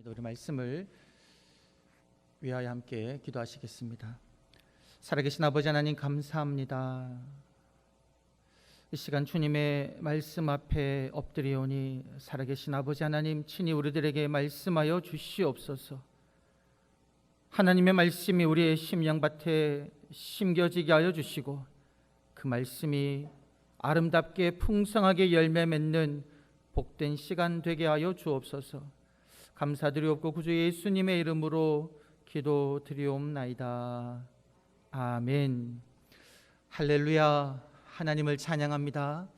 우리 말씀을 위하여 함께 기도하시겠습니다. 살아계신 아버지 하나님 감사합니다. 이 시간 주님의 말씀 앞에 엎드리오니 살아계신 아버지 하나님 친히 우리들에게 말씀하여 주시옵소서. 하나님의 말씀이 우리의 심령밭에 심겨지게 하여 주시고 그 말씀이 아름답게 풍성하게 열매 맺는 복된 시간 되게 하여 주옵소서. 감사드리옵고 구주 예수님의 이름으로 기도드리옵나이다. 아멘. 할렐루야. 하나님을 찬양합니다.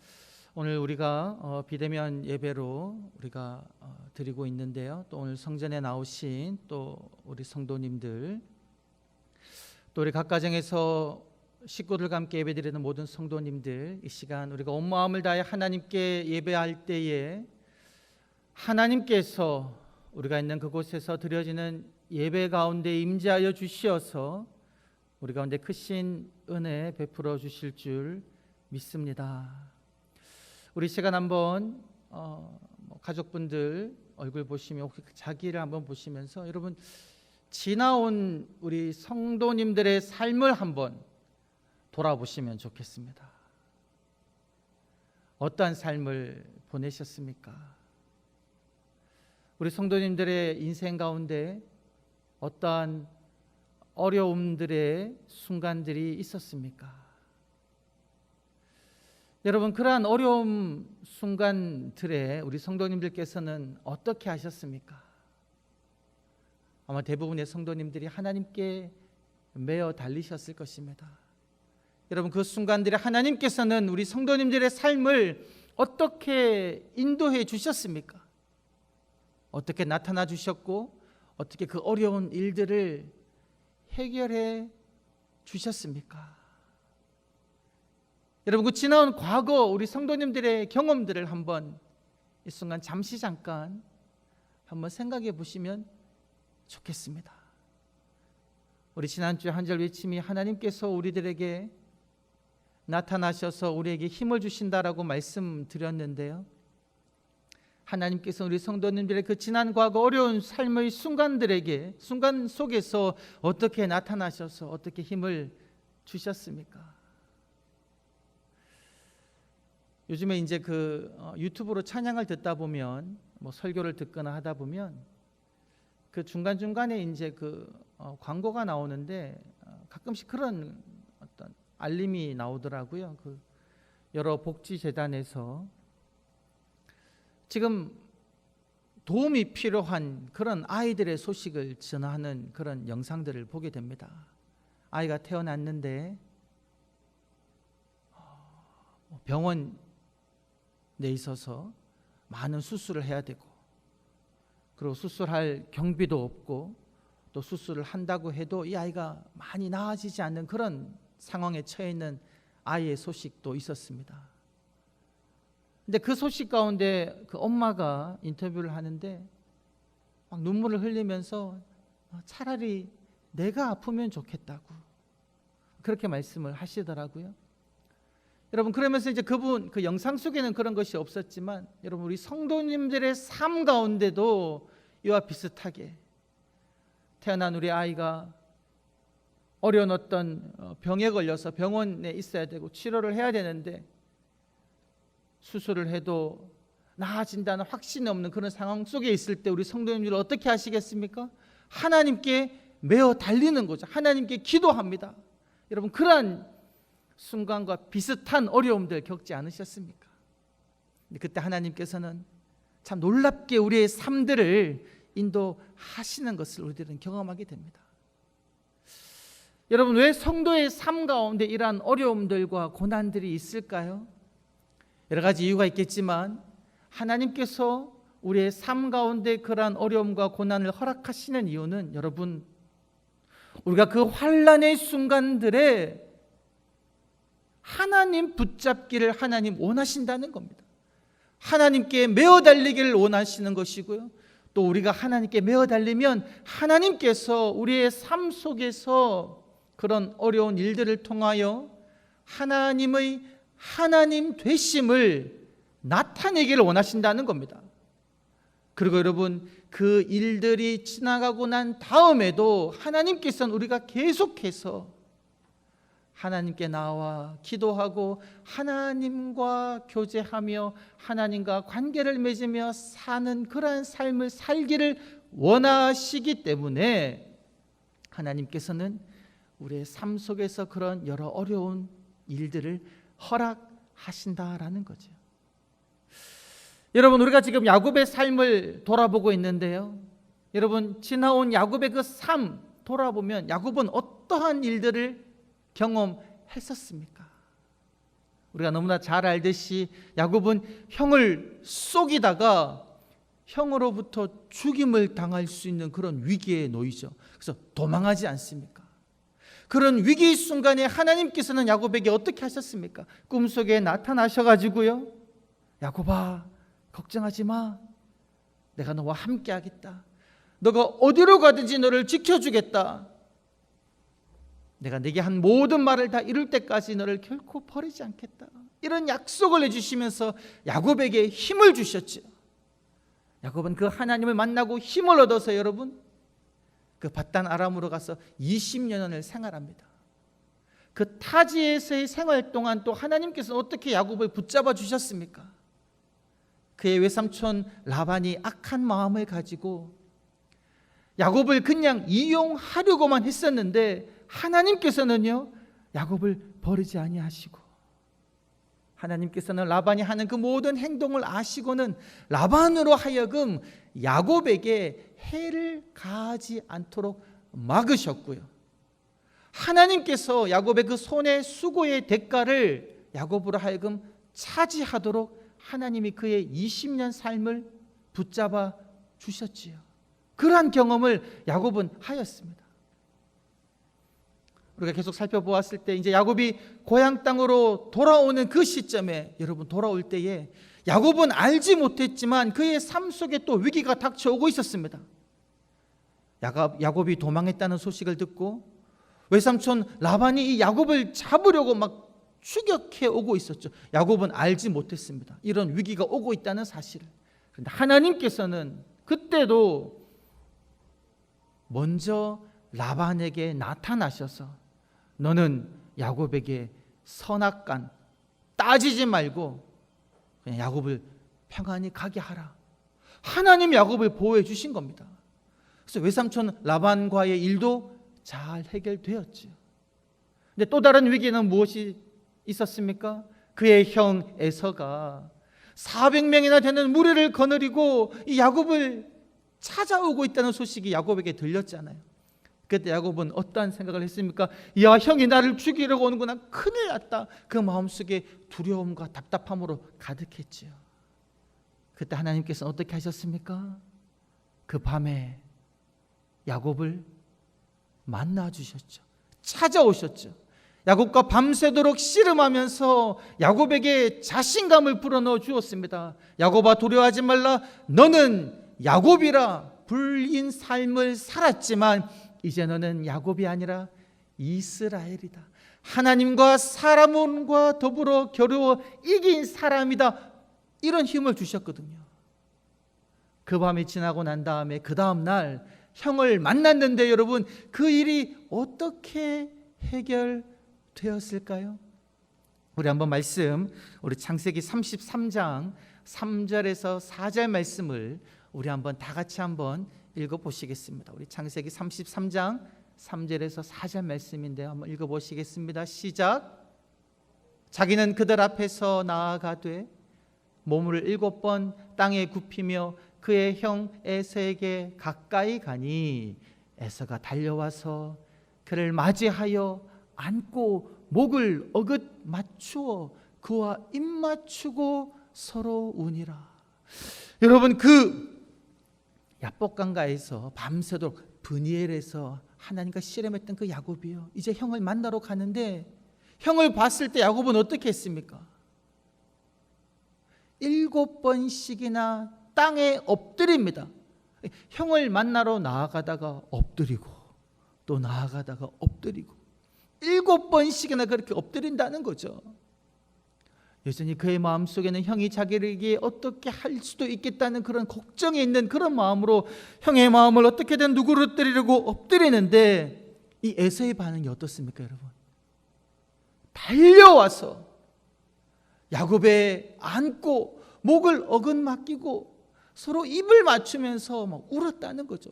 오늘 우리가 비대면 예배로 우리가 드리고 있는데요. 또 오늘 성전에 나오신 또 우리 성도님들, 또 우리 각 가정에서 식구들과 함께 예배드리는 모든 성도님들, 이 시간 우리가 온 마음을 다해 하나님께 예배할 때에 하나님께서 우리가 있는 그곳에서 드려지는 예배 가운데 임재하여 주시어서 우리 가운데 크신 은혜 베풀어 주실 줄 믿습니다. 우리 시간 한번 가족분들 얼굴 보시면 혹시 자기를 한번 보시면서 여러분 지나온 우리 성도님들의 삶을 한번 돌아보시면 좋겠습니다. 어떠한 삶을 보내셨습니까? 우리 성도님들의 인생 가운데 어떠한 어려움들의 순간들이 있었습니까? 여러분, 그러한 어려움 순간들에 우리 성도님들께서는 어떻게 하셨습니까? 아마 대부분의 성도님들이 하나님께 매어 달리셨을 것입니다. 여러분, 그 순간들에 하나님께서는 우리 성도님들의 삶을 어떻게 인도해 주셨습니까? 어떻게 나타나 주셨고 어떻게 그 어려운 일들을 해결해 주셨습니까? 여러분, 그 지나온 과거 우리 성도님들의 경험들을 한번 이 순간 잠시 잠깐 한번 생각해 보시면 좋겠습니다. 우리 지난주에 한 절 외침이 하나님께서 우리들에게 나타나셔서 우리에게 힘을 주신다라고 말씀드렸는데요. 하나님께서 우리 성도님들의 그 지난 과거 어려운 삶의 순간 속에서 어떻게 나타나셔서 어떻게 힘을 주셨습니까? 요즘에 이제 유튜브로 찬양을 듣다 보면 설교를 듣거나 하다 보면 그 중간중간에 이제 광고가 나오는데 가끔씩 그런 어떤 알림이 나오더라고요. 여러 복지재단에서 지금 도움이 필요한 그런 아이들의 소식을 전하는 그런 영상들을 보게 됩니다. 아이가 태어났는데 병원에 있어서 많은 수술을 해야 되고, 그리고 수술할 경비도 없고, 또 수술을 한다고 해도 이 아이가 많이 나아지지 않는 그런 상황에 처해 있는 아이의 소식도 있었습니다. 근데 그 소식 가운데 그 엄마가 인터뷰를 하는데 막 눈물을 흘리면서 차라리 내가 아프면 좋겠다고 그렇게 말씀을 하시더라고요. 여러분, 그러면서 이제 그 영상 속에는 그런 것이 없었지만 여러분, 우리 성도님들의 삶 가운데도 이와 비슷하게 태어난 우리 아이가 어려운 어떤 병에 걸려서 병원에 있어야 되고 치료를 해야 되는데 수술을 해도 나아진다는 확신이 없는 그런 상황 속에 있을 때 우리 성도님들은 어떻게 하시겠습니까? 하나님께 매어 달리는 거죠. 하나님께 기도합니다. 여러분, 그러한 순간과 비슷한 어려움들 겪지 않으셨습니까? 근데 그때 하나님께서는 참 놀랍게 우리의 삶들을 인도하시는 것을 우리들은 경험하게 됩니다. 여러분, 왜 성도의 삶 가운데 이러한 어려움들과 고난들이 있을까요? 여러 가지 이유가 있겠지만 하나님께서 우리의 삶 가운데 그러한 어려움과 고난을 허락하시는 이유는 여러분, 우리가 그 환난의 순간들에 하나님 붙잡기를 하나님 원하신다는 겁니다. 하나님께 매어 달리기를 원하시는 것이고요, 또 우리가 하나님께 매어 달리면 하나님께서 우리의 삶 속에서 그런 어려운 일들을 통하여 하나님의 하나님 되심을 나타내기를 원하신다는 겁니다. 그리고 여러분, 그 일들이 지나가고 난 다음에도 하나님께서는 우리가 계속해서 하나님께 나와 기도하고 하나님과 교제하며 하나님과 관계를 맺으며 사는 그러한 삶을 살기를 원하시기 때문에 하나님께서는 우리의 삶 속에서 그런 여러 어려운 일들을 허락하신다라는 거죠. 여러분, 우리가 지금 야곱의 삶을 돌아보고 있는데요, 여러분, 지나온 야곱의 그 삶 돌아보면 야곱은 어떠한 일들을 경험했었습니까? 우리가 너무나 잘 알듯이 야곱은 형을 속이다가 형으로부터 죽임을 당할 수 있는 그런 위기에 놓이죠. 그래서 도망하지 않습니까? 그런 위기 순간에 하나님께서는 야곱에게 어떻게 하셨습니까? 꿈속에 나타나셔가지고요, 야곱아, 걱정하지 마. 내가 너와 함께 하겠다. 너가 어디로 가든지 너를 지켜주겠다. 내가 네게 한 모든 말을 다 이룰 때까지 너를 결코 버리지 않겠다. 이런 약속을 해주시면서 야곱에게 힘을 주셨죠. 야곱은 그 하나님을 만나고 힘을 얻어서 여러분, 그 밧단 아람으로 가서 20년을 생활합니다. 그 타지에서의 생활 동안 또 하나님께서 어떻게 야곱을 붙잡아 주셨습니까? 그의 외삼촌 라반이 악한 마음을 가지고 야곱을 그냥 이용하려고만 했었는데 하나님께서는요, 야곱을 버리지 아니하시고, 하나님께서는 라반이 하는 그 모든 행동을 아시고는 라반으로 하여금 야곱에게 해를 가하지 않도록 막으셨고요, 하나님께서 야곱의 그 손의 수고의 대가를 야곱으로 하여금 차지하도록 하나님이 그의 20년 삶을 붙잡아 주셨지요. 그러한 경험을 야곱은 하였습니다. 우리가 계속 살펴보았을 때 이제 야곱이 고향 땅으로 돌아오는 그 시점에, 여러분, 돌아올 때에 야곱은 알지 못했지만 그의 삶 속에 또 위기가 닥쳐오고 있었습니다. 야곱이 도망했다는 소식을 듣고 외삼촌 라반이 이 야곱을 잡으려고 막 추격해 오고 있었죠. 야곱은 알지 못했습니다. 이런 위기가 오고 있다는 사실을. 그런데 하나님께서는 그때도 먼저 라반에게 나타나셔서 너는 야곱에게 선악간 따지지 말고 그냥 야곱을 평안히 가게 하라. 하나님 야곱을 보호해 주신 겁니다. 그래서 외삼촌 라반과의 일도 잘 해결되었죠. 근데 또 다른 위기는 무엇이 있었습니까? 그의 형 에서가 400명이나 되는 무리를 거느리고 이 야곱을 찾아오고 있다는 소식이 야곱에게 들렸잖아요. 그때 야곱은 어떠한 생각을 했습니까? 야, 형이 나를 죽이려고 오는구나. 큰일 났다. 그 마음속에 두려움과 답답함으로 가득했지요. 그때 하나님께서 어떻게 하셨습니까? 그 밤에 야곱을 만나 주셨죠. 찾아오셨죠. 야곱과 밤새도록 씨름하면서 야곱에게 자신감을 불어넣어 주었습니다. 야곱아, 두려워하지 말라. 너는 야곱이라 불린 삶을 살았지만 이제 너는 야곱이 아니라 이스라엘이다. 하나님과 사람과 더불어 겨루어 이긴 사람이다. 이런 힘을 주셨거든요. 그 밤이 지나고 난 다음에 그 다음 날 형을 만났는데 여러분, 그 일이 어떻게 해결되었을까요? 우리 한번 말씀, 우리 창세기 33장 3절에서 4절 말씀을 우리 한번 다 같이 한번 읽어보시겠습니다. 우리 창세기 33장 3절에서 4절 말씀인데요, 한번 읽어보시겠습니다. 시작. 자기는 그들 앞에서 나아가되 몸을 7번 땅에 굽히며 그의 형 에서에게 가까이 가니 에서가 달려와서 그를 맞이하여 안고 목을 어긋 맞추어 그와 입 맞추고 서로 우니라. 여러분, 그 야복강가에서 밤새도록 브니엘에서 하나님과 씨름했던 그 야곱이요, 이제 형을 만나러 가는데 형을 봤을 때 야곱은 어떻게 했습니까? 7번씩이나 땅에 엎드립니다. 형을 만나러 나아가다가 엎드리고 또 나아가다가 엎드리고 7번씩이나 그렇게 엎드린다는 거죠. 여전히 그의 마음속에는 형이 자기에게 어떻게 할 수도 있겠다는 그런 걱정이 있는 그런 마음으로 형의 마음을 어떻게든 누그러뜨리려고 엎드리는데, 이 에서의 반응이 어떻습니까, 여러분? 달려와서 야곱에 안고 목을 어긋맡기고 서로 입을 맞추면서 막 울었다는 거죠.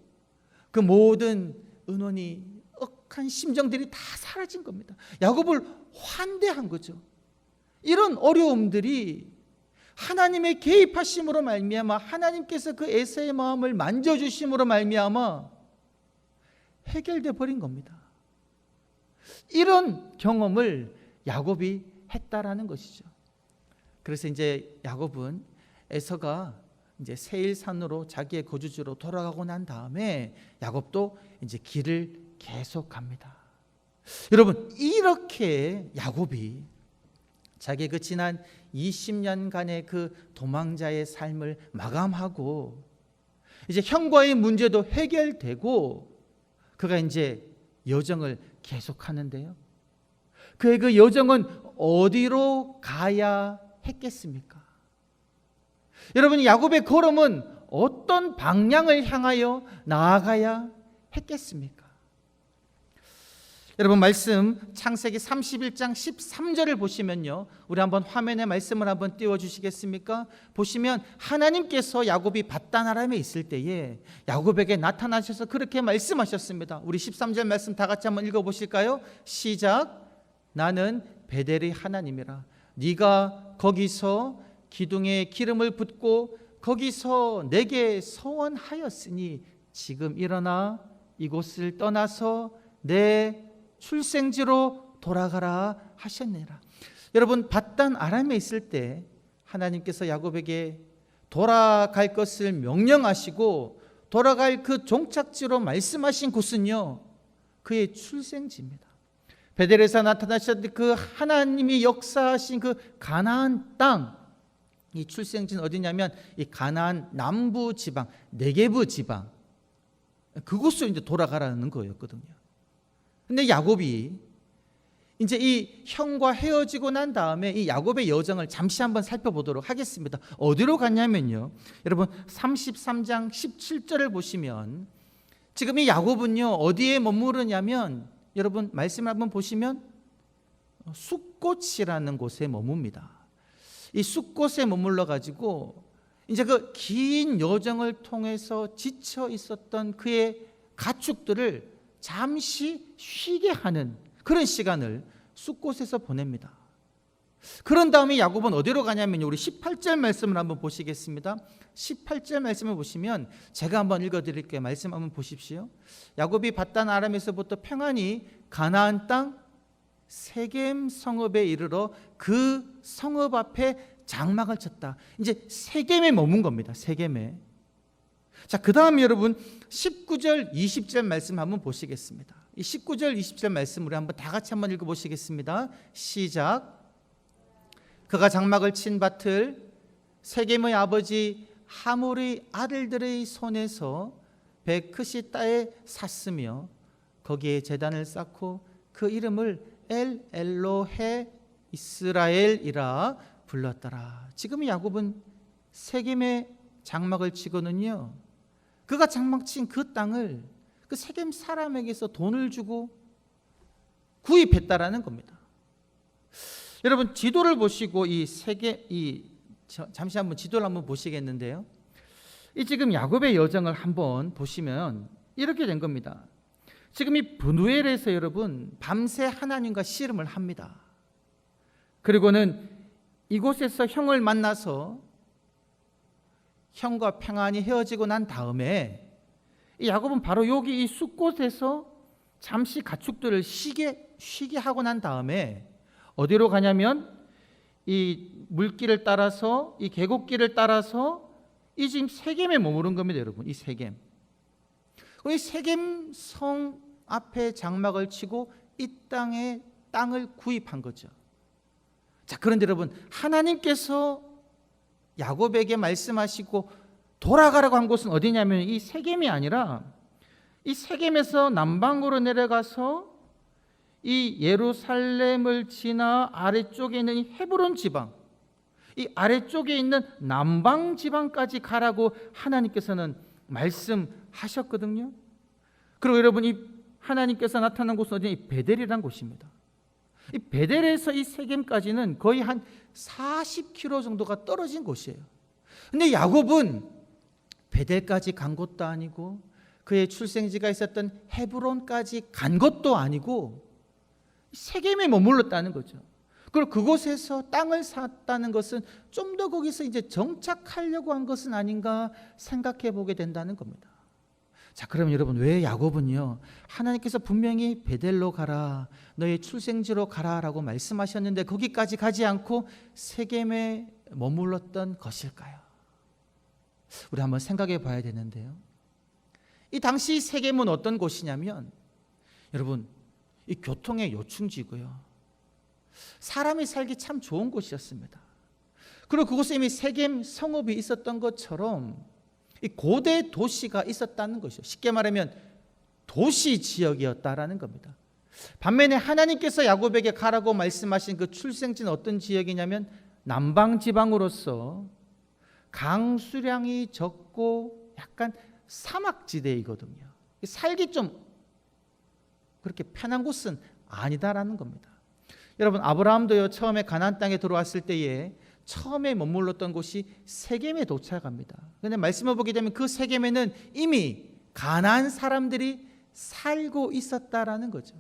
그 모든 은원이, 억한 심정들이 다 사라진 겁니다. 야곱을 환대한 거죠. 이런 어려움들이 하나님의 개입하심으로 말미암아, 하나님께서 그 에서의 마음을 만져주심으로 말미암아 해결돼 버린 겁니다. 이런 경험을 야곱이 했다라는 것이죠. 그래서 이제 야곱은 에서가 이제 세일산으로 자기의 거주지로 돌아가고 난 다음에 야곱도 이제 길을 계속 갑니다. 여러분, 이렇게 야곱이 자기의 그 지난 20년간의 그 도망자의 삶을 마감하고 이제 형과의 문제도 해결되고 그가 이제 여정을 계속하는데요. 그의 그 여정은 어디로 가야 했겠습니까? 여러분, 야곱의 걸음은 어떤 방향을 향하여 나아가야 했겠습니까? 여러분, 말씀 창세기 31장 13절을 보시면요, 우리 한번 화면에 말씀을 한번 띄워주시겠습니까? 보시면 하나님께서 야곱이 밧단 아람에 있을 때에 야곱에게 나타나셔서 그렇게 말씀하셨습니다. 우리 13절 말씀 다 같이 한번 읽어보실까요? 시작. 나는 베델의 하나님이라. 네가 거기서 기둥에 기름을 붓고 거기서 내게 서원하였으니 지금 일어나 이곳을 떠나서 내 출생지로 돌아가라 하셨느니라. 여러분, 밧단 아람에 있을 때 하나님께서 야곱에게 돌아갈 것을 명령하시고 돌아갈 그 종착지로 말씀하신 곳은요, 그의 출생지입니다. 베델에서 나타나셨던 그 하나님이 역사하신 그 가나안 땅, 이 출생지는 어디냐면 이 가나안 남부 지방, 네게브 지방, 그곳으로 이제 돌아가라는 거였거든요. 근데 야곱이 이제 이 형과 헤어지고 난 다음에 이 야곱의 여정을 잠시 한번 살펴보도록 하겠습니다. 어디로 갔냐면요, 여러분 33장 17절을 보시면 지금 이 야곱은요 어디에 머무르냐면, 여러분 말씀을 한번 보시면 숫곳이라는 곳에 머뭅니다. 이 숫곳에 머물러 가지고 이제 그 긴 여정을 통해서 지쳐 있었던 그의 가축들을 잠시 쉬게 하는 그런 시간을 숫곳에서 보냅니다. 그런 다음에 야곱은 어디로 가냐면요, 우리 18절 말씀을 한번 보시겠습니다. 18절 말씀을 보시면 제가 한번 읽어드릴게요. 말씀 한번 보십시오. 야곱이 밧단 아람에서부터 평안히 가나안 땅 세겜 성읍에 이르러 그 성읍 앞에 장막을 쳤다. 이제 세겜에 머문 겁니다. 세겜에. 자, 그 다음 여러분 19절 20절 말씀 한번 보시겠습니다. 이 19절 20절 말씀 우리 한번 다 같이 한번 읽어보시겠습니다. 시작. 그가 장막을 친 밭을 세겜의 아버지 하몰의 아들들의 손에서 베크시 땅에 샀으며 거기에 제단을 쌓고 그 이름을 엘 엘로헤 이스라엘이라 불렀더라. 지금 야곱은 세겜의 장막을 치고는요, 그가 장막 친 그 땅을 그 세겜 사람에게서 돈을 주고 구입했다라는 겁니다. 여러분, 지도를 보시고 잠시 한번 지도를 한번 보시겠는데요, 이 지금 야곱의 여정을 한번 보시면 이렇게 된 겁니다. 지금 이 브누엘에서 여러분 밤새 하나님과 씨름을 합니다. 그리고는 이곳에서 형을 만나서 형과 평안히 헤어지고 난 다음에 이 야곱은 바로 여기 이 숫곳에서 잠시 가축들을 쉬게 하고 난 다음에 어디로 가냐면 이 물길을 따라서, 이 계곡길을 따라서 이 지금 세겜에 머무른 겁니다, 여러분. 이 세겜. 이 세겜 성 앞에 장막을 치고 이 땅을 구입한 거죠. 자, 그런데 여러분, 하나님께서 야곱에게 말씀하시고 돌아가라고 한 곳은 어디냐면 이 세겜이 아니라 이 세겜에서 남방으로 내려가서 이 예루살렘을 지나 아래쪽에 있는 이 헤브론 지방, 이 아래쪽에 있는 남방 지방까지 가라고 하나님께서는 말씀하셨거든요. 그리고 여러분, 이 하나님께서 나타난 곳은 어디? 이 베델이라는 곳입니다. 이 베델에서 이 세겜까지는 거의 한 40km 정도가 떨어진 곳이에요. 근데 야곱은 베델까지 간 것도 아니고 그의 출생지가 있었던 헤브론까지 간 것도 아니고 세겜에 머물렀다는 거죠. 그리고 그곳에서 땅을 샀다는 것은 좀 더 거기서 이제 정착하려고 한 것은 아닌가 생각해 보게 된다는 겁니다. 자, 그럼 여러분, 왜 야곱은요, 하나님께서 분명히 베델로 가라, 너의 출생지로 가라라고 말씀하셨는데 거기까지 가지 않고 세겜에 머물렀던 것일까요? 우리 한번 생각해 봐야 되는데요. 이 당시 세겜은 어떤 곳이냐면, 여러분, 이 교통의 요충지고요, 사람이 살기 참 좋은 곳이었습니다. 그리고 그곳에 이미 세겜 성읍이 있었던 것처럼 이 고대 도시가 있었다는 것이죠. 쉽게 말하면 도시 지역이었다라는 겁니다. 반면에 하나님께서 야곱에게 가라고 말씀하신 그 출생지는 어떤 지역이냐면 남방 지방으로서 강수량이 적고 약간 사막지대이거든요. 살기 좀 그렇게 편한 곳은 아니다라는 겁니다. 여러분, 아브라함도요, 처음에 가나안 땅에 들어왔을 때에 처음에 머물렀던 곳이 세겜에 도착합니다. 그런데 말씀을 보게 되면 그 세겜에는 이미 가나안 사람들이 살고 있었다라는 거죠.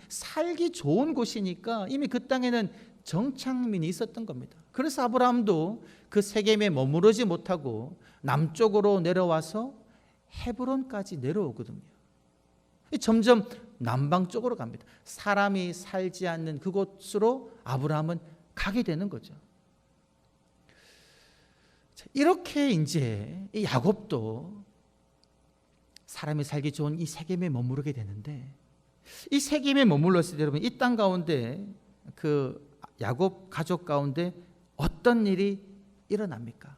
살기 좋은 곳이니까 이미 그 땅에는 정착민이 있었던 겁니다. 그래서 아브라함도 그 세겜에 머무르지 못하고 남쪽으로 내려와서 헤브론까지 내려오거든요. 점점 남방 쪽으로 갑니다. 사람이 살지 않는 그곳으로 아브라함은 가게 되는 거죠. 이렇게 이제 이 야곱도 사람이 살기 좋은 이 세겜에 머무르게 되는데, 이 세겜에 머물렀을 때 여러분, 이 땅 가운데 그 야곱 가족 가운데 어떤 일이 일어납니까?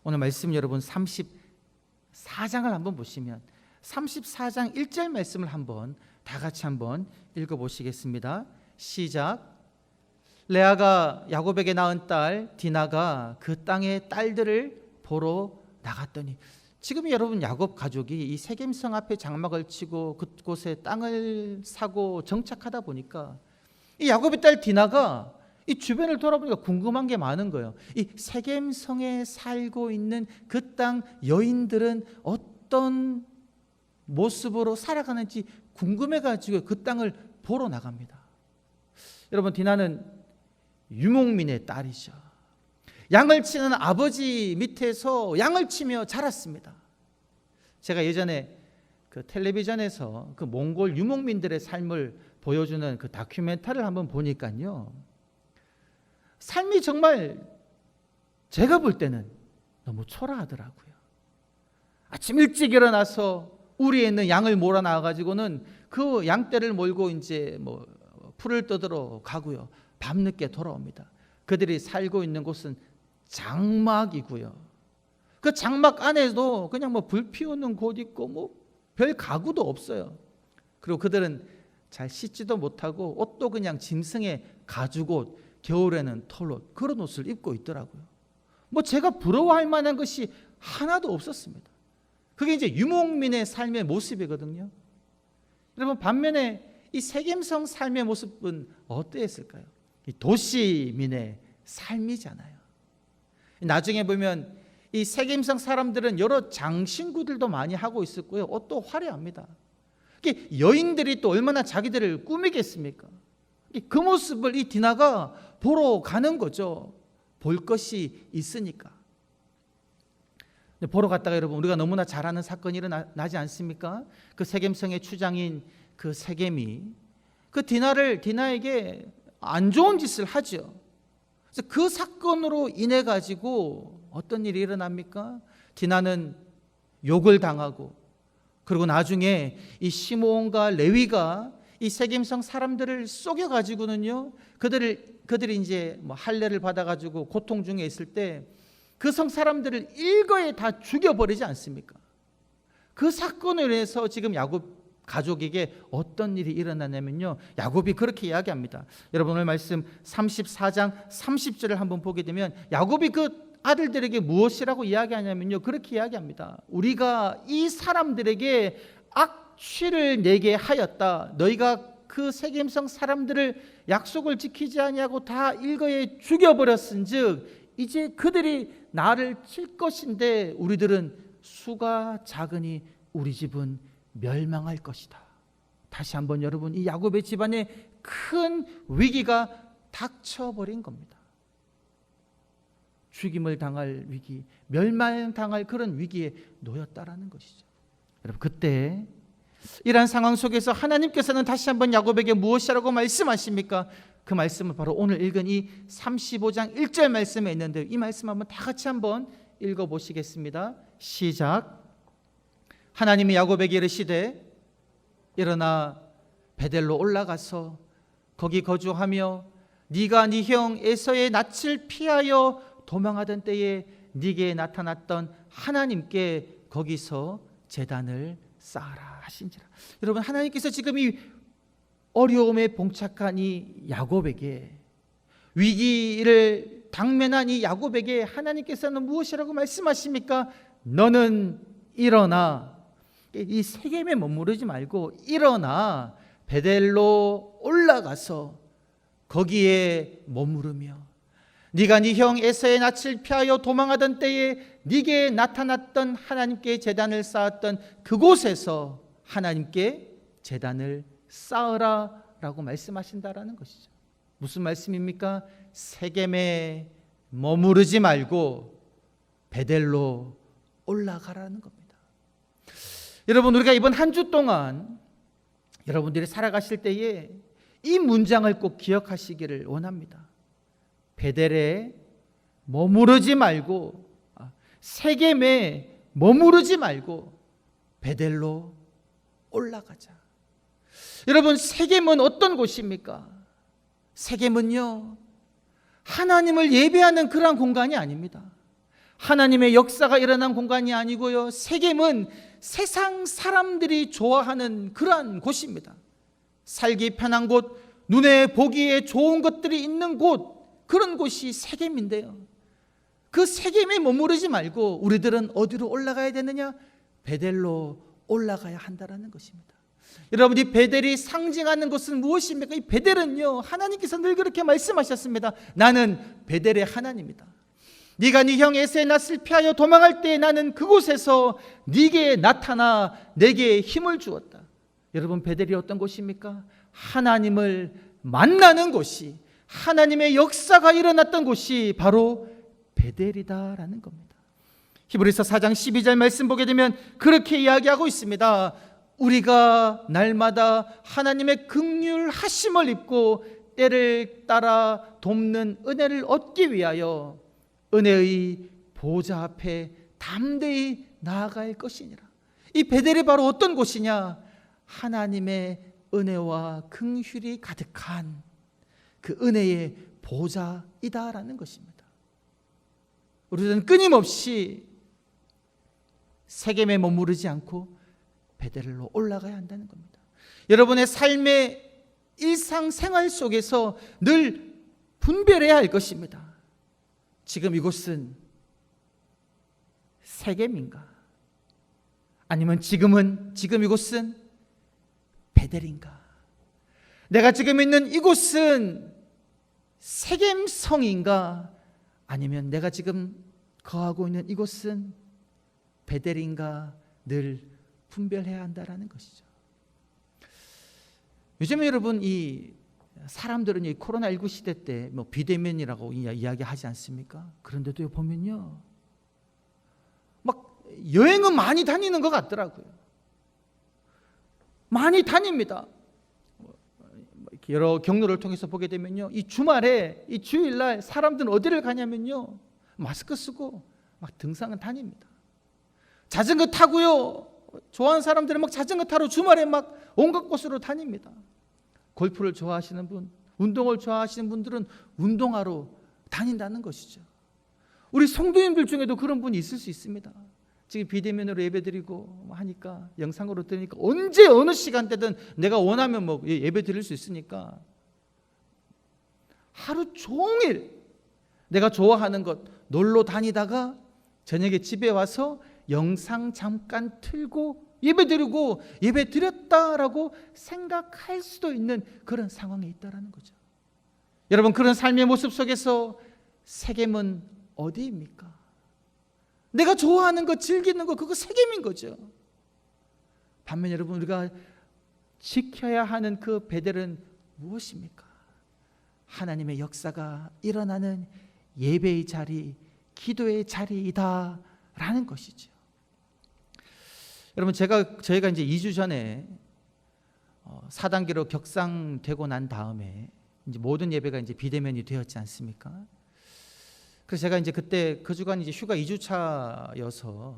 오늘 말씀 여러분 34장을 한번 보시면 34장 1절 말씀을 한번 다 같이 한번 읽어보시겠습니다. 시작. 레아가 야곱에게 낳은 딸 디나가 그 땅의 딸들을 보러 나갔더니, 지금 여러분 야곱 가족이 이 세겜성 앞에 장막을 치고 그곳에 땅을 사고 정착하다 보니까 이 야곱의 딸 디나가 이 주변을 돌아보니까 궁금한 게 많은 거예요. 이 세겜성에 살고 있는 그 땅 여인들은 어떤 모습으로 살아가는지 궁금해가지고 그 땅을 보러 나갑니다. 여러분, 디나는 유목민의 딸이죠. 양을 치는 아버지 밑에서 양을 치며 자랐습니다. 제가 예전에 그 텔레비전에서 그 몽골 유목민들의 삶을 보여주는 그 다큐멘터리를 한번 보니까요, 삶이 정말 제가 볼 때는 너무 초라하더라고요. 아침 일찍 일어나서 우리에 있는 양을 몰아 나와 가지고는 그 양떼를 몰고 이제 뭐 풀을 뜯으러 가고요, 밤늦게 돌아옵니다. 그들이 살고 있는 곳은 장막이고요, 그 장막 안에도 그냥 뭐 불 피우는 곳 있고 뭐 별 가구도 없어요. 그리고 그들은 잘 씻지도 못하고 옷도 그냥 짐승의 가죽옷, 겨울에는 털옷, 그런 옷을 입고 있더라고요. 뭐 제가 부러워할 만한 것이 하나도 없었습니다. 그게 이제 유목민의 삶의 모습이거든요. 여러분, 반면에 이 세겜성 삶의 모습은 어떠했을까요? 이 도시민의 삶이잖아요. 나중에 보면 이 세겜성 사람들은 여러 장신구들도 많이 하고 있었고요, 옷도 화려합니다. 여인들이 또 얼마나 자기들을 꾸미겠습니까? 그 모습을 이 디나가 보러 가는 거죠. 볼 것이 있으니까. 보러 갔다가 여러분, 우리가 너무나 잘 아는 사건이 일어나지 않습니까? 그 세겜성의 추장인 그 세겜이 그 디나에게 안 좋은 짓을 하죠. 그래서 그 사건으로 인해 가지고 어떤 일이 일어납니까? 디나는 욕을 당하고, 그리고 나중에 이 시므온과 레위가 이 세겜성 사람들을 속여 가지고는요, 그들이 이제 뭐 할례를 받아 가지고 고통 중에 있을 때 그 성 사람들을 일거에 다 죽여버리지 않습니까? 그 사건을 인해서 지금 야곱 가족에게 어떤 일이 일어나냐면요, 야곱이 그렇게 이야기합니다. 여러분 오늘 말씀 34장 30절을 한번 보게 되면 야곱이 그 아들들에게 무엇이라고 이야기하냐면요, 그렇게 이야기합니다. 우리가 이 사람들에게 악취를 내게 하였다. 너희가 그 세겜성 사람들을 약속을 지키지 아니하고 다 일거에 죽여버렸은즉 이제 그들이 나를 칠 것인데 우리들은 수가 작으니 우리 집은 멸망할 것이다. 다시 한번 여러분, 이 야곱의 집안에 큰 위기가 닥쳐버린 겁니다. 죽임을 당할 위기, 멸망당할 그런 위기에 놓였다라는 것이죠. 여러분, 그때 이러한 상황 속에서 하나님께서는 다시 한번 야곱에게 무엇이라고 말씀하십니까? 그 말씀은 바로 오늘 읽은 이 35장 1절 말씀에 있는데, 이 말씀 한번 다 같이 한번 읽어보시겠습니다. 시작. 하나님이 야곱에게 이르시되 일어나 베델로 올라가서 거기 거주하며 네가 네 형 에서의 낯을 피하여 도망하던 때에 네게 나타났던 하나님께 거기서 제단을 쌓아라 하신지라. 여러분, 하나님께서 지금 이 어려움에 봉착한 이 야곱에게, 위기를 당면한 이 야곱에게 하나님께서는 무엇이라고 말씀하십니까? 너는 일어나, 이 세겜에 머무르지 말고 일어나 베델로 올라가서 거기에 머무르며 네가 네 형 에서의 낯을 피하여 도망하던 때에 네게 나타났던 하나님께 제단을 쌓았던 그곳에서 하나님께 제단을 쌓으라 라고 말씀하신다라는 것이죠. 무슨 말씀입니까? 세겜에 머무르지 말고 베델로 올라가라는 겁니다. 여러분, 우리가 이번 한 주 동안 여러분들이 살아가실 때에 이 문장을 꼭 기억하시기를 원합니다. 베델에 머무르지 말고, 세겜에 머무르지 말고 베델로 올라가자. 여러분, 세겜은 어떤 곳입니까? 세겜은요, 하나님을 예배하는 그러한 공간이 아닙니다. 하나님의 역사가 일어난 공간이 아니고요, 세겜은 세상 사람들이 좋아하는 그러한 곳입니다. 살기 편한 곳, 눈에 보기에 좋은 것들이 있는 곳, 그런 곳이 세겜인데요, 그 세겜에 머무르지 말고 우리들은 어디로 올라가야 되느냐? 베델로 올라가야 한다라는 것입니다. 여러분, 이 베델이 상징하는 것은 무엇입니까? 이 베델은요, 하나님께서 늘 그렇게 말씀하셨습니다. 나는 베델의 하나님이다. 네가 네 형 에서의 낯을 피하여 도망할 때 나는 그곳에서 네게 나타나 내게 힘을 주었다. 여러분, 베델이 어떤 곳입니까? 하나님을 만나는 곳이, 하나님의 역사가 일어났던 곳이 바로 베델이다라는 겁니다. 히브리서 4장 12절 말씀 보게 되면 그렇게 이야기하고 있습니다. 우리가 날마다 하나님의 긍휼하심을 입고 때를 따라 돕는 은혜를 얻기 위하여 은혜의 보좌 앞에 담대히 나아갈 것이니라. 이 베델이 바로 어떤 곳이냐? 하나님의 은혜와 긍휼이 가득한 그 은혜의 보좌이다라는 것입니다. 우리는 끊임없이 세겜에 머무르지 않고 베델로 올라가야 한다는 겁니다. 여러분의 삶의 일상생활 속에서 늘 분별해야 할 것입니다. 지금 이곳은 세겜인가? 아니면 지금 이곳은 베델인가? 내가 지금 있는 이곳은 세겜성인가? 아니면 내가 지금 거하고 있는 이곳은 베델인가? 늘 분별해야 한다라는 것이죠. 요즘에 여러분, 이 사람들은 이 코로나19 시대 때 뭐 비대면이라고 이야기하지 않습니까? 그런데도 보면요, 막 여행은 많이 다니는 것 같더라고요. 많이 다닙니다. 여러 경로를 통해서 보게 되면요, 이 주말에, 이 주일날 사람들은 어디를 가냐면요, 마스크 쓰고 막 등산을 다닙니다. 자전거 타고요, 좋아하는 사람들은 막 자전거 타러 주말에 막 온갖 곳으로 다닙니다. 골프를 좋아하시는 분, 운동을 좋아하시는 분들은 운동하러 다닌다는 것이죠. 우리 성도님들 중에도 그런 분이 있을 수 있습니다. 지금 비대면으로 예배드리고 하니까, 영상으로 드리니까 언제 어느 시간대든 내가 원하면 뭐 예배 드릴 수 있으니까 하루 종일 내가 좋아하는 것 놀러 다니다가 저녁에 집에 와서 영상 잠깐 틀고 예배 드리고 예배 드렸다라고 생각할 수도 있는 그런 상황에 있다라는 거죠. 여러분, 그런 삶의 모습 속에서 세겜은 어디입니까? 내가 좋아하는 것, 즐기는 것, 그거 세겜인 거죠. 반면 여러분, 우리가 지켜야 하는 그 베델은 무엇입니까? 하나님의 역사가 일어나는 예배의 자리, 기도의 자리이다라는 것이죠. 여러분, 저희가 이제 2주 전에 4단계로 격상되고 난 다음에 이제 모든 예배가 이제 비대면이 되었지 않습니까? 그래서 제가 이제 그때 그 주간 이제 휴가 2주차여서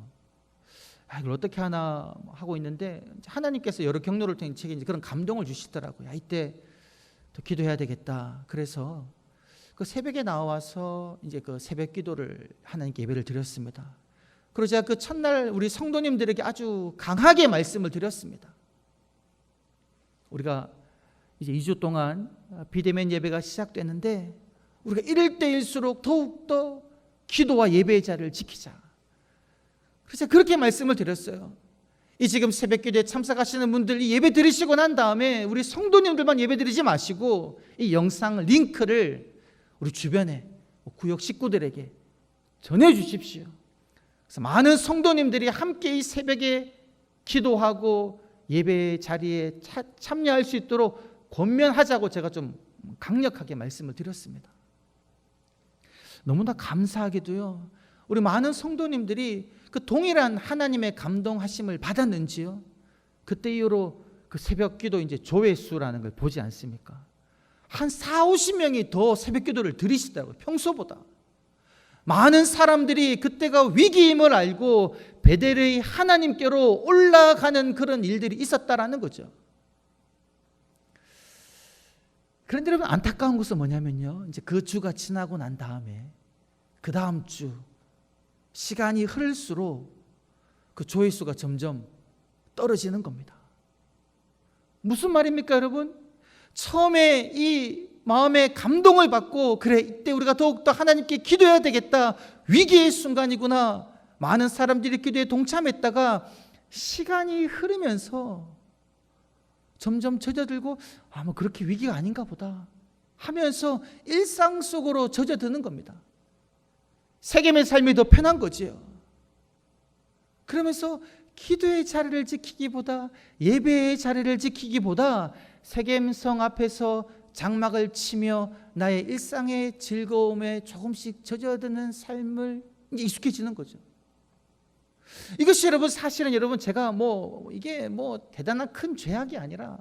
이걸 어떻게 하나 하고 있는데, 하나님께서 여러 경로를 통해 제게 이제 그런 감동을 주시더라고요. 이때 더 기도해야 되겠다. 그래서 그 새벽에 나와서 이제 그 새벽 기도를 하나님께 예배를 드렸습니다. 그리고 제가 그 첫날 우리 성도님들에게 아주 강하게 말씀을 드렸습니다. 우리가 이제 2주 동안 비대면 예배가 시작됐는데 우리가 이럴 때일수록 더욱더 기도와 예배의 자리를 지키자. 그래서 그렇게 말씀을 드렸어요. 이 지금 새벽 기도에 참석하시는 분들이 예배 드리시고 난 다음에 우리 성도님들만 예배 드리지 마시고 이 영상 링크를 우리 주변에 구역 식구들에게 전해 주십시오. 그래서 많은 성도님들이 함께 이 새벽에 기도하고 예배 자리에 참여할 수 있도록 권면하자고 제가 좀 강력하게 말씀을 드렸습니다. 너무나 감사하게도요, 우리 많은 성도님들이 그 동일한 하나님의 감동하심을 받았는지요, 그때 이후로 그 새벽 기도 이제 조회수라는 걸 보지 않습니까? 한 40-50명이 더 새벽 기도를 드리시더라고요. 평소보다 많은 사람들이 그때가 위기임을 알고 베델의 하나님께로 올라가는 그런 일들이 있었다라는 거죠. 그런데 여러분, 안타까운 것은 뭐냐면요, 이제 그 주가 지나고 난 다음에 그 다음 주 시간이 흐를수록 그 조회수가 점점 떨어지는 겁니다. 무슨 말입니까, 여러분? 처음에 이 마음의 감동을 받고, 그래, 이때 우리가 더욱더 하나님께 기도해야 되겠다, 위기의 순간이구나, 많은 사람들이 기도에 동참했다가 시간이 흐르면서 점점 젖어들고 뭐 그렇게 위기가 아닌가 보다 하면서 일상 속으로 젖어드는 겁니다. 세겜의 삶이 더 편한 거지요. 그러면서 기도의 자리를 지키기보다, 예배의 자리를 지키기보다 세겜성 앞에서 장막을 치며 나의 일상의 즐거움에 조금씩 젖어드는 삶을 이제 익숙해지는 거죠. 이것이 여러분, 사실은 여러분, 제가 이게 대단한 큰 죄악이 아니라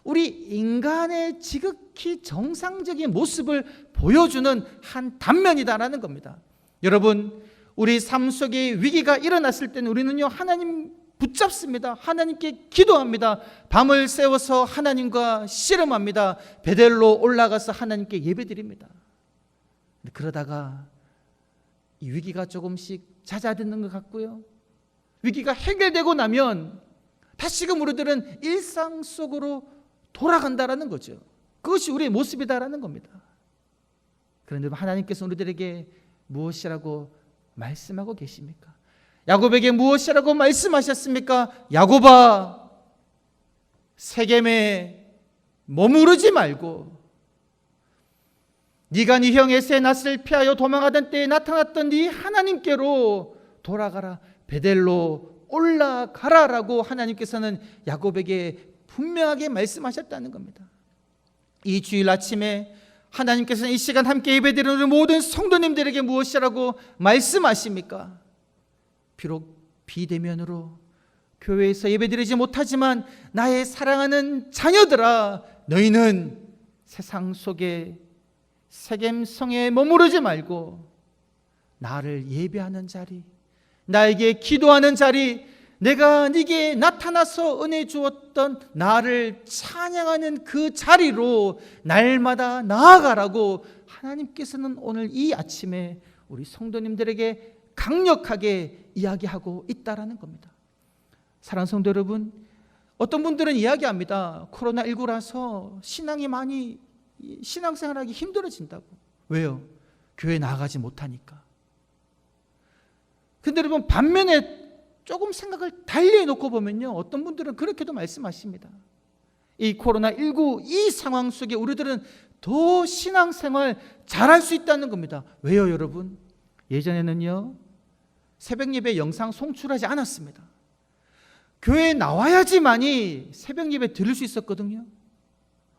우리 인간의 지극히 정상적인 모습을 보여주는 한 단면이다라는 겁니다. 여러분, 우리 삶 속에 위기가 일어났을 때는 우리는요, 하나님 붙잡습니다. 하나님께 기도합니다. 밤을 새워서 하나님과 씨름합니다. 베델로 올라가서 하나님께 예배드립니다. 그러다가 이 위기가 조금씩 잦아드는 것 같고요, 위기가 해결되고 나면 다시금 우리들은 일상 속으로 돌아간다라는 거죠. 그것이 우리의 모습이다라는 겁니다. 그런데 하나님께서 우리들에게 무엇이라고 말씀하고 계십니까? 야곱에게 무엇이라고 말씀하셨습니까? 야곱아, 세겜에 머무르지 말고 네가 네 형 에서의 낯을 피하여 도망하던 때에 나타났던 네 하나님께로 돌아가라, 베델로 올라가라라고 하나님께서는 야곱에게 분명하게 말씀하셨다는 겁니다. 이 주일 아침에 하나님께서는 이 시간 함께 예배드리는 모든 성도님들에게 무엇이라고 말씀하십니까? 비록 비대면으로 교회에서 예배드리지 못하지만 나의 사랑하는 자녀들아, 너희는 세상 속에 세겜성에 머무르지 말고 나를 예배하는 자리, 나에게 기도하는 자리, 내가 네게 나타나서 은혜 주었던 나를 찬양하는 그 자리로 날마다 나아가라고 하나님께서는 오늘 이 아침에 우리 성도님들에게 강력하게 이야기하고 있다라는 겁니다. 사랑하는 성도 여러분, 어떤 분들은 이야기합니다. 코로나19라서 신앙생활하기 힘들어진다고. 왜요? 교회 나가지 못하니까. 근데 여러분, 반면에 조금 생각을 달리 놓고 보면요, 어떤 분들은 그렇게도 말씀하십니다. 이 코로나19 이 상황 속에 우리들은 더 신앙생활 잘할 수 있다는 겁니다. 왜요, 여러분? 예전에는요, 새벽 예배 영상 송출하지 않았습니다. 교회에 나와야지만이 새벽 예배 들을 수 있었거든요.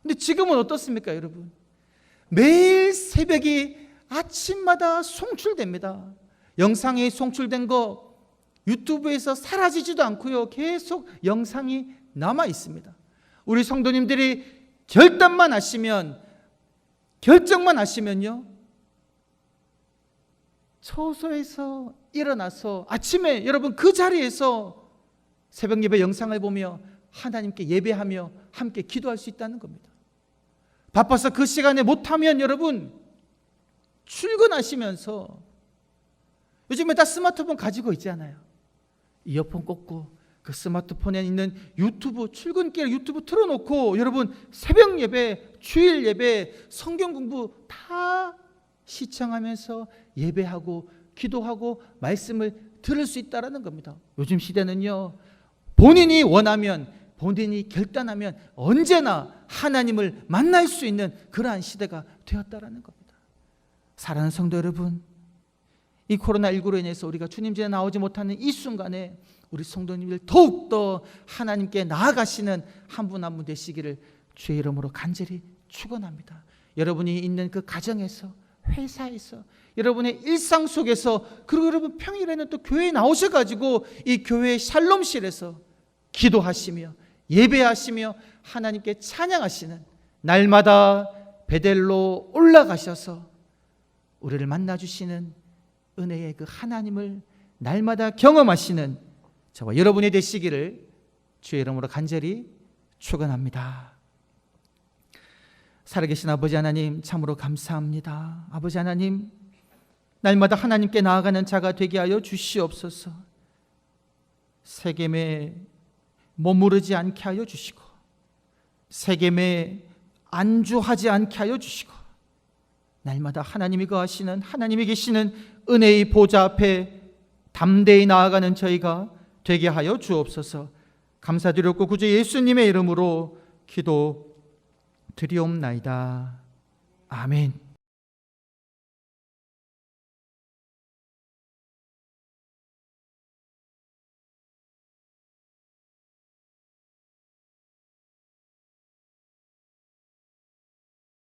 근데 지금은 어떻습니까, 여러분? 매일 새벽이 아침마다 송출됩니다. 영상이 송출된 거 유튜브에서 사라지지도 않고요, 계속 영상이 남아 있습니다. 우리 성도님들이 결단만 하시면, 결정만 하시면요, 처소에서 일어나서 아침에 여러분 그 자리에서 새벽 예배 영상을 보며 하나님께 예배하며 함께 기도할 수 있다는 겁니다. 바빠서 그 시간에 못하면 여러분 출근하시면서, 요즘에 다 스마트폰 가지고 있잖아요. 이어폰 꽂고 그 스마트폰에 있는 유튜브, 출근길 유튜브 틀어놓고 여러분 새벽 예배, 주일 예배, 성경 공부 다 시청하면서 예배하고 기도하고 말씀을 들을 수 있다는 겁니다. 요즘 시대는요, 본인이 원하면, 본인이 결단하면 언제나 하나님을 만날 수 있는 그러한 시대가 되었다는 겁니다. 사랑하는 성도 여러분, 이 코로나19로 인해서 우리가 주님 전에 나오지 못하는 이 순간에 우리 성도님들 더욱더 하나님께 나아가시는 한 분 한 분 되시기를 주의 이름으로 간절히 축원합니다. 여러분이 있는 그 가정에서, 회사에서, 여러분의 일상 속에서, 그리고 여러분 평일에는 또 교회에 나오셔가지고 이 교회의 샬롬실에서 기도하시며 예배하시며 하나님께 찬양하시는, 날마다 베델로 올라가셔서 우리를 만나주시는 은혜의 그 하나님을 날마다 경험하시는 저와 여러분이 되시기를 주의 이름으로 간절히 축원합니다. 살아계신 아버지 하나님, 참으로 감사합니다. 아버지 하나님, 날마다 하나님께 나아가는 자가 되게 하여 주시옵소서. 세겜에 머무르지 않게 하여 주시고, 세겜에 안주하지 않게 하여 주시고, 날마다 하나님이 거하시는, 하나님이 계시는 은혜의 보좌 앞에 담대히 나아가는 저희가 되게 하여 주옵소서. 감사드렸고 구주 예수님의 이름으로 기도 드리옵나이다. 아멘.